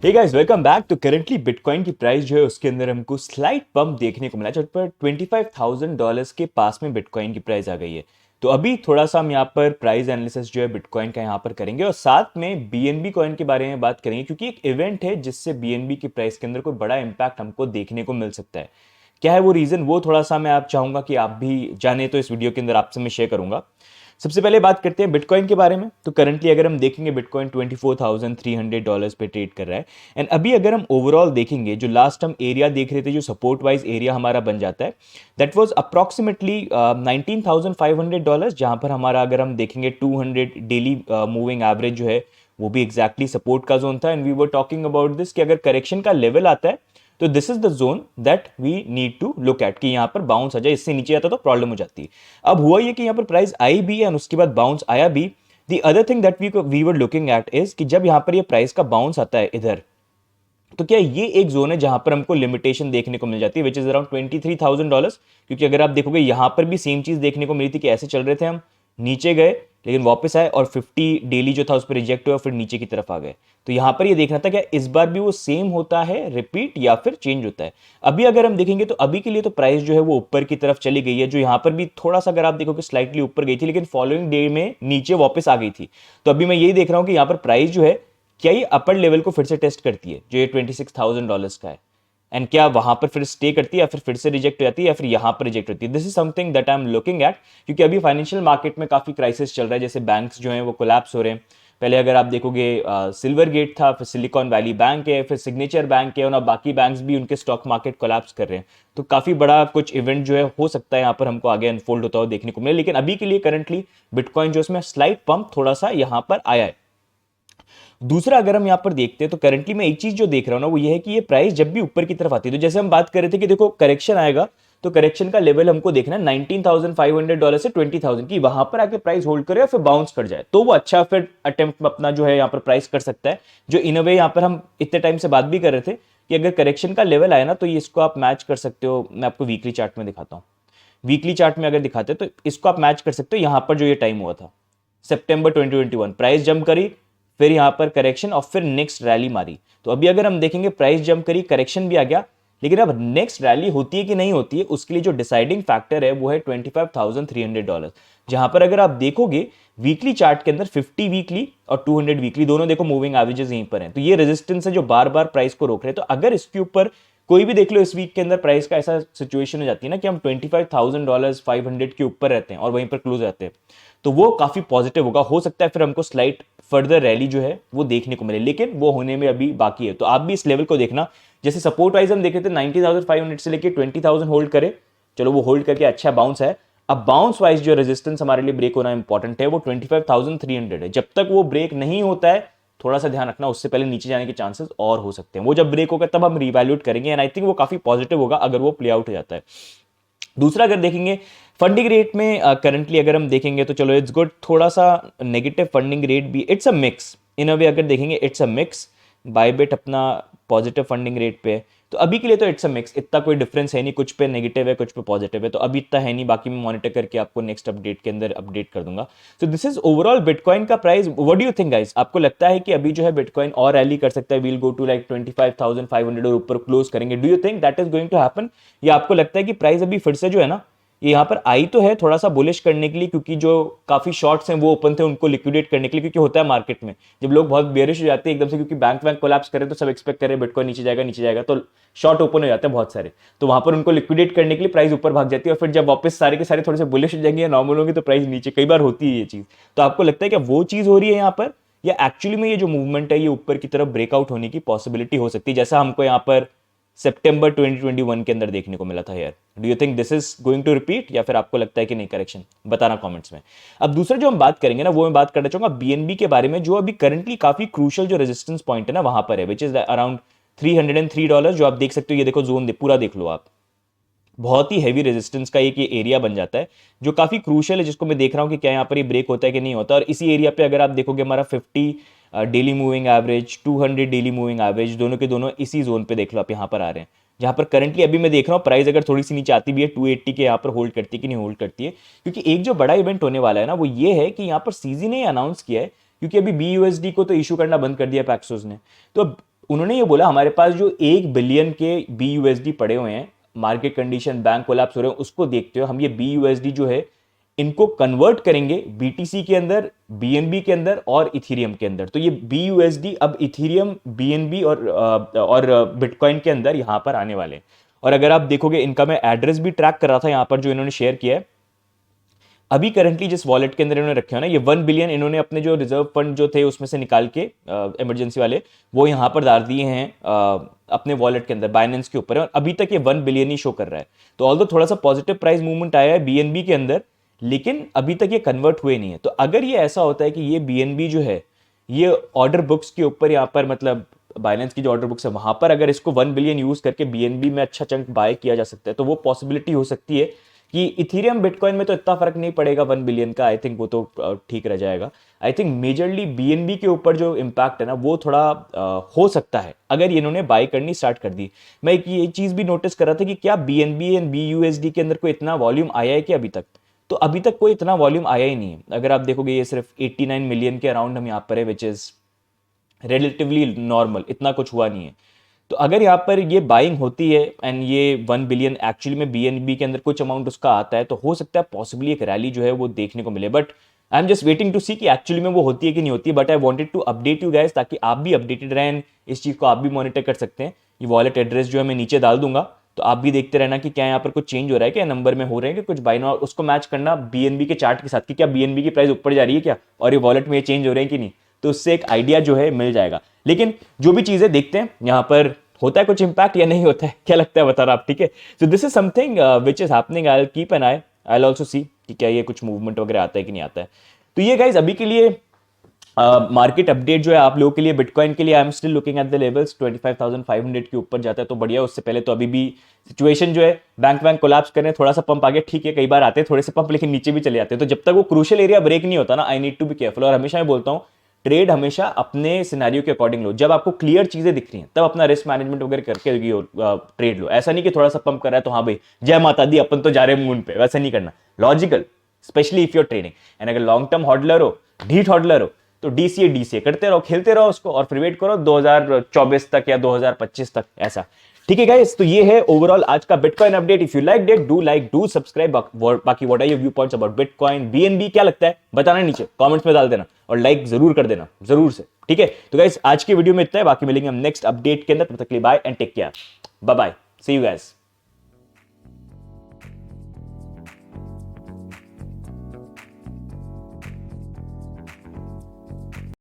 हे guys welcome back. तो currently bitcoin की price जो है उसके अंदर हमको स्लाइट पंप देखने को मिला, जहाँ पर $25,000 के पास में बिटकॉइन की प्राइस आ गई है। तो अभी थोड़ा सा हम यहाँ पर प्राइस एनालिसिस जो है बिटकॉइन का यहाँ पर करेंगे और साथ में बीएनबी कॉइन के बारे में बात करेंगे, क्योंकि एक इवेंट है जिससे बीएनबी की प्राइस के अंदर कोई बड़ा इंपैक्ट हमको देखने को मिल सकता है। क्या है वो रीजन, वो थोड़ा सा मैं आप चाहूंगा कि आप भी जाने, तो इस वीडियो के अंदर आपसे मैं शेयर करूंगा। सबसे पहले बात करते हैं बिटकॉइन के बारे में। तो करंटली अगर हम देखेंगे बिटकॉइन $24,300 पे ट्रेड कर रहा है। एंड अभी अगर हम ओवरऑल देखेंगे, जो लास्ट हम एरिया देख रहे थे, जो सपोर्ट वाइज एरिया हमारा बन जाता है, दैट वाज अप्रोक्सीमेटली $19,500, जहां पर हमारा अगर हम देखेंगे 200 डेली मूविंग एवरेज जो है वो भी एग्जैक्टली सपोर्ट का जोन था। And we were talking about this कि अगर करेक्शन का लेवल आता है तो this is the zone that we need to look at, कि यहां पर बाउंस आ जाए, इससे नीचे आता तो प्रॉब्लम हो जाती है। अब हुआ ये कि यहां पर प्राइस आई भी है और उसके बाद बाउंस आया भी। The other thing that we were looking at is कि जब यहां पर ये प्राइस का बाउंस आता है इधर, तो क्या ये एक जोन है जहां पर हमको लिमिटेशन देखने को मिल जाती है, विच इज अराउंड $23,000। क्योंकि अगर आप देखोगे यहां पर भी सेम चीज देखने को मिली थी कि ऐसे चल रहे थे हम, नीचे गए लेकिन वापस आए और 50 डेली जो था उस पर रिजेक्ट हुआ, फिर नीचे की तरफ आ गए। तो यहां पर ये देखना था क्या इस बार भी वो सेम होता है रिपीट या फिर चेंज होता है। अभी अगर हम देखेंगे तो अभी के लिए तो प्राइस जो है वो ऊपर की तरफ चली गई है, जो यहां पर भी थोड़ा सा अगर आप देखोगे स्लाइटली ऊपर गई थी, लेकिन फॉलोइंग डे में नीचे वापस आ गई थी। तो अभी मैं यही देख रहा हूं कि यहां पर प्राइस जो है, क्या ये अपर लेवल को फिर से टेस्ट करती है जो ये $26,000 का है, एंड क्या वहां पर फिर स्टे करती है या फिर से रिजेक्ट हो जाती है या फिर यहां पर रिजेक्ट होती है। This is something that I am looking at, क्योंकि अभी फाइनेंशियल मार्केट में काफी क्राइसिस चल रहा है, जैसे बैंक्स जो हैं वो कोलैप्स हो रहे हैं। पहले अगर आप देखोगे सिल्वर गेट था, फिर सिलिकॉन वैली बैंक है, फिर सिग्नेचर बैंक है, और बाकी बैंक्स भी उनके स्टॉक मार्केट कोलैप्स कर रहे हैं। तो काफी बड़ा कुछ इवेंट जो है हो सकता है यहाँ पर हमको आगे अनफोल्ड होता हुआ देखने को मिले, लेकिन अभी के लिए करंटली बिटकॉइन जो इसमें स्लाइट पंप थोड़ा सा यहाँ पर आया है। दूसरा अगर हम यहां पर देखते हैं तो करंटली मैं एक चीज जो देख रहा हूं ना वो ये है कि ये प्राइस जब भी ऊपर की तरफ आती है, तो जैसे हम बात कर रहे थे कि देखो करेक्शन आएगा, तो करेक्शन का लेवल हमको देखना है $19,500 से 20,000 की, वहां पर आके प्राइस होल्ड करे और फिर बाउंस कर जाए, तो वो अच्छा फिर अटेम्प्ट अपना जो है यहाँ पर प्राइस कर सकता है। जो इन अ वे यहाँ पर हम इतने टाइम से बात भी कर रहे थे कि अगर करेक्शन का लेवल आए ना तो ये इसको आप मैच कर सकते हो। मैं आपको वीकली चार्ट में दिखाता हूँ। वीकली चार्ट में अगर दिखाते हैं तो इसको आप मैच कर सकते हो यहां पर जो ये टाइम हुआ था सितंबर 2021, प्राइस जंप करी, फिर यहां पर करेक्शन और फिर नेक्स्ट रैली मारी। तो अभी अगर हम देखेंगे प्राइस जंप करी, करेक्शन भी आ गया, लेकिन अब नेक्स्ट रैली होती है कि नहीं होती है उसके लिए जो डिसाइडिंग फैक्टर है वो है $25,300। जहां पर अगर आप देखोगे वीकली चार्ट के अंदर 50 वीकली और 200 वीकली दोनों देखो मूविंग एवरेजेस यहीं पर हैं, तो ये रेजिस्टेंस है जो बार बार प्राइस को रोक रहे हैं। तो अगर इसके ऊपर कोई भी देख लो इस वीक के अंदर प्राइस का ऐसा सिचुएशन हो जाती है ना कि हम $25,000 500 के ऊपर रहते हैं और वहीं पर क्लोज रहते हैं, तो वो काफी पॉजिटिव होगा। हो सकता है फिर हमको स्लाइट फर्दर रैली जो है वो देखने को मिले, लेकिन वो होने में अभी बाकी है। तो आप भी इस लेवल को देखना, जैसे सपोर्ट वाइज हम देखे थे 19,500 से लेके 20,000 होल्ड करे, चलो वो होल्ड करके अच्छा बाउंस है। अब बाउंस वाइज जो रेजिस्टेंस हमारे लिए ब्रेक होना इंपॉर्टेंट है वो 25,300 है। जब तक वो ब्रेक नहीं होता है थोड़ा सा ध्यान रखना, उससे पहले नीचे जाने के चांसेस और हो सकते हैं। वो जब ब्रेक होगा तब हम रिवैल्यूएट करेंगे, एंड आई थिंक वो काफी पॉजिटिव होगा अगर वो प्ले आउट हो जाता है। दूसरा अगर देखेंगे फंडिंग रेट में, करंटली अगर हम देखेंगे तो चलो इट्स गुड, थोड़ा सा नेगेटिव फंडिंग रेट भी, इट्स अ मिक्स इन अ वे। अगर देखेंगे इट्स अ मिक्स, बायबिट अपना पॉजिटिव फंडिंग रेट पे है, तो अभी के लिए तो इट्स अ मिक्स, इतना कोई डिफरेंस है नहीं, कुछ पे नेगेटिव है कुछ पे पॉजिटिव है, तो अभी इतना है नहीं। बाकी मैं मॉनिटर करके आपको नेक्स्ट अपडेट के अंदर अपडेट कर दूंगा। तो दिस इज ओवरऑल बिटकॉइन का price. What do you think guys, आपको लगता है कि अभी जो है बिटकॉइन और रैली कर सकता है, वील गो टू लाइक 25,500 और ऊपर क्लोज करेंगे? Do you think that is going to happen, या आपको लगता है कि प्राइस अभी फिर से जो है ना ये यहाँ पर आई तो है थोड़ा सा बुलिश करने के लिए, क्योंकि जो काफी शॉर्ट्स हैं वो ओपन थे उनको लिक्विडेट करने के लिए, क्योंकि होता है मार्केट में जब लोग बहुत बेरिश हो जाते हैं एकदम से, क्योंकि बैंक बैंक कोलैप्स करे तो सब एक्सपेक्ट करे बिटकॉइन नीचे जाएगा, तो शॉर्ट ओपन हो जाते हैं बहुत सारे, तो वहां पर उनको लिक्विडेट करने के लिए प्राइस ऊपर भाग जाती है, और फिर जब वापस सारे के सारे थोड़े से बुलिश हो जाएंगे या नॉर्मल होंगे तो प्राइस नीचे, कई बार होती है ये चीज। तो आपको लगता है क्या वो चीज हो रही है यहाँ पर, या एक्चुअली में ये जो मूवमेंट है ये ऊपर की तरफ ब्रेकआउट होने की पॉसिबिलिटी हो सकती है, जैसा हमको यहाँ पर सितंबर 2021 के अंदर देखने को मिला था यार? Do you think this is going to repeat, या फिर आपको लगता है कि नहीं करेक्शन? बताना कमेंट्स में। अब दूसरा जो हम बात करेंगे ना वो मैं बात करना चाहूंगा बीएनबी के बारे में, जो अभी करंटली काफी क्रूशियल जो रेजिस्टेंस पॉइंट है ना वहां पर है, विच इज अराउंड $303, जो आप देख सकते हो। ये देखो जोन पूरा देख लो आप, बहुत ही हैवी रेजिस्टेंस का एक ये एरिया बन जाता है जो काफी क्रूशियल है, जिसको मैं देख रहा हूं कि क्या यहाँ पर ये ब्रेक होता है कि नहीं होता। और इसी एरिया पे अगर आप देखोगे हमारा 50 daily moving average, 200 daily moving average, दोनों के दोनों इसी जोन पे देख लो आप यहाँ पर आ रहे हैं, जहां पर करंटली अभी मैं देख रहा हूँ प्राइस अगर थोड़ी सी नीचे आती भी है 280 के यहाँ पर होल्ड करती है कि नहीं होल्ड करती है। क्योंकि एक जो बड़ा इवेंट होने वाला है ना वो ये है कि यहाँ पर सीजी ने अनाउंस किया है, क्योंकि अभी BUSD को तो इशू करना बंद कर दिया पैक्सोस ने, तो उन्होंने ये बोला हमारे पास जो 1 बिलियन के BUSD पड़े हुए हैं, मार्केट कंडीशन, बैंक कोलैप्स हो रहे हैं, उसको देखते हुए हम ये BUSD जो है इनको कन्वर्ट करेंगे BTC के अंदर, BNB के अंदर और इथीरियम के अंदर। तो ये BUSD अब इथीरियम, BNB और बिटकॉइन के अंदर यहां पर आने वाले हैं। और अगर आप देखोगे, इनका मैं एड्रेस भी ट्रैक कर रहा था यहां पर जो इन्होंने शेयर किया है। अभी करंटली जिस वॉलेट के अंदर इन्होंने रखे हो ना, ये 1 बिलियन इन्होंने अपने जो रिजर्व फंड जो थे उसमें से निकाल के इमरजेंसी वाले वो यहां पर डाल दिए हैं अपने वॉलेट के अंदर, बाइनेंस के ऊपर है, और अभी तक ये 1 बिलियन ही शो कर रहा है। तो ऑल्दो थोड़ा सा पॉजिटिव प्राइस मूवमेंट आया है BNB के अंदर, लेकिन अभी तक ये कन्वर्ट हुए नहीं है। तो अगर ये ऐसा होता है कि ये BNB जो है ये ऑर्डर बुक्स के ऊपर यहाँ पर, मतलब बाइनेंस की जो ऑर्डर बुक्स है वहां पर अगर इसको 1 बिलियन यूज करके BNB में अच्छा चंक बाय किया जा सकता है, तो वो पॉसिबिलिटी हो सकती है कि इथीरियम बिटकॉइन में तो इतना फर्क नहीं पड़ेगा 1 बिलियन का, आई थिंक वो तो ठीक रह जाएगा। आई थिंक मेजरली BNB के ऊपर जो इम्पैक्ट है ना वो थोड़ा हो सकता है अगर इन्होंने बाय करनी स्टार्ट कर दी। मैं एक ये चीज भी नोटिस कर रहा था कि क्या BNB एंड BUSD के अंदर कोई इतना वॉल्यूम आया है कि अभी तक, तो अभी तक कोई इतना वॉल्यूम आया ही नहीं है। अगर आप देखोगे ये सिर्फ 89 मिलियन के अराउंड हम यहाँ पर है, विच इज रिलेटिवली नॉर्मल, इतना कुछ हुआ नहीं है। तो अगर यहाँ पर ये बाइंग होती है एंड ये 1 बिलियन एक्चुअली में BNB के अंदर कुछ अमाउंट उसका आता है, तो हो सकता है पॉसिबली एक रैली जो है वो देखने को मिले। But I am just waiting to see कि एक्चुअली में वो होती है कि नहीं होती है। But I wanted to update you guys, ताकि आप भी अपडेटेड रहें, इस चीज को आप भी मॉनिटर कर सकते हैं। ये वॉलेट एड्रेस जो है मैं नीचे डाल दूंगा, तो आप भी देखते रहना कि क्या यहाँ पर कुछ चेंज हो रहा है, क्या नंबर में हो रहे हैं कि कुछ बाइंग, और उसको मैच करना BNB के चार्ट के साथ कि क्या BNB की प्राइस ऊपर जा रही है क्या, और ये वॉलेट में ये चेंज हो रहे हैं कि नहीं, तो उससे एक आइडिया जो है मिल जाएगा। लेकिन जो भी चीजें देखते हैं यहाँ पर होता है कुछ इंपैक्ट या नहीं होता है, क्या लगता है बताना आप, ठीक है। So this is something which is happening, I will keep an I, I will also सी कि क्या ये कुछ मूवमेंट वगैरह आता है कि नहीं आता है। तो ये गाइज अभी के लिए मार्केट अपडेट जो है आप लोगों के लिए बिटकॉइन के लिए। I am still looking at the levels, 25,500 के ऊपर जाता है तो बढ़िया, उससे पहले तो अभी भी सिचुएशन जो है बैंक कोलैप्स करने, थोड़ा सा पंप आगे, ठीक है कई बार आते हैं थोड़े से पंप, लेकिन नीचे भी चले जाते हैं। तो जब तक वो क्रूशियल एरिया ब्रेक नहीं होता ना, I need to be careful. और हमेशा मैं बोलता हूँ ट्रेड हमेशा अपने सिनेरियो के अकॉर्डिंग लो, जब आपको क्लियर चीजें दिख रही हैं तब अपना रिस्क मैनेजमेंट वगैरह करके ट्रेड लो। ऐसा नहीं कि थोड़ा सा पंप कर रहा है तो हाँ भाई जय माता दी अपन तो जा रहे हैं मून पे, वैसा नहीं करना, logical, specially if you're trading. And अगर लॉन्ग टर्म हॉडलर हो, ढीठ हॉडलर हो, तो DCA करते रहो, खेलते रहो उसको, और फिर वेट करो 2024 तक या 2025 तक, ऐसा, ठीक है गाइस। तो ये है ओवरऑल आज का bitcoin update. If you like it, do like, do subscribe. बाकी what are your view points about bitcoin, BNB, क्या लगता है बताना नीचे कमेंट्स में डाल देना, और लाइक जरूर कर देना जरूर से, ठीक है। तो गाइस आज की वीडियो में इतना है, बाकी मिलेंगे हम नेक्स्ट अपडेट के अंदर, तब तक के लिए bye and take care, bye bye, see you guys.